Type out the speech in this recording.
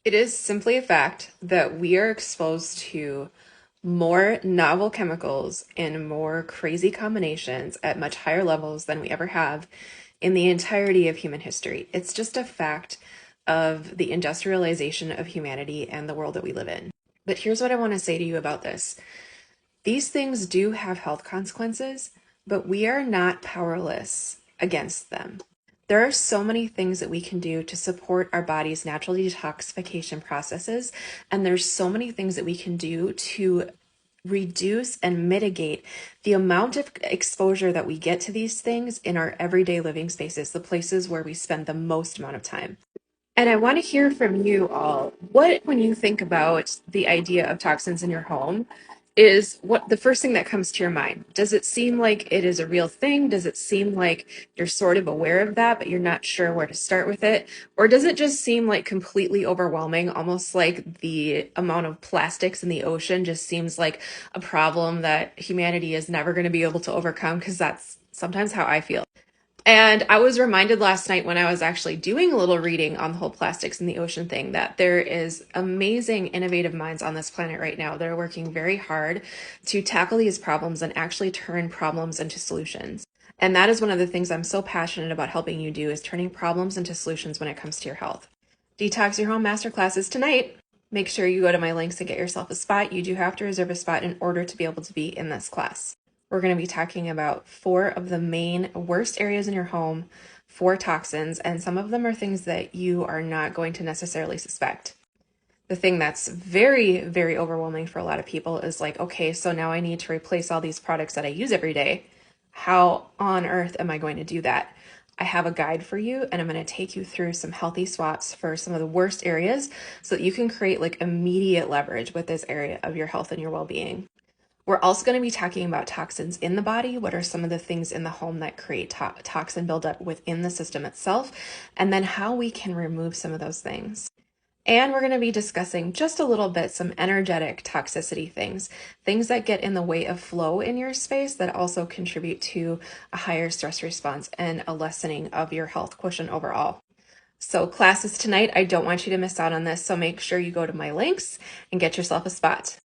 It is simply a fact that we are exposed to more novel chemicals and more crazy combinations at much higher levels than we ever have in the entirety of human history. It's just a fact of the industrialization of humanity and the world that we live in. But here's what I want to say to you about this. These things do have health consequences, but we are not powerless against them. There are so many things that we can do to support our body's natural detoxification processes, and there's so many things that we can do to reduce and mitigate the amount of exposure that we get to these things in our everyday living spaces, the places where we spend the most amount of time. And I want to hear from you all. What, when you think about the idea of toxins in your home, is what the first thing that comes to your mind? Does it seem like it is a real thing? Does it seem like you're sort of aware of that, but you're not sure where to start with it? Or does it just seem like completely overwhelming, almost like the amount of plastics in the ocean just seems like a problem that humanity is never going to be able to overcome? Because that's sometimes how I feel. And I was reminded last night when I was actually doing a little reading on the whole plastics in the ocean thing that there is amazing innovative minds on this planet right now that are working very hard to tackle these problems and actually turn problems into solutions. And that is one of the things I'm so passionate about helping you do is turning problems into solutions when it comes to your health. Detox Your Home Masterclass is tonight. Make sure you go to my links and get yourself a spot. You do have to reserve a spot in order to be able to be in this class. We're going to be talking about 4 of the main worst areas in your home for toxins, and some of them are things that you are not going to necessarily suspect. The thing that's very, very overwhelming for a lot of people is like, okay, so now I need to replace all these products that I use every day. How on earth am I going to do that? I have a guide for you, and I'm going to take you through some healthy swaps for some of the worst areas so that you can create like immediate leverage with this area of your health and your well-being. We're also going to be talking about toxins in the body. What are some of the things in the home that create toxin buildup within the system itself? And then how we can remove some of those things. And we're going to be discussing just a little bit some energetic toxicity things, things that get in the way of flow in your space that also contribute to a higher stress response and a lessening of your health quotient overall. So class is tonight. I don't want you to miss out on this. So make sure you go to my links and get yourself a spot.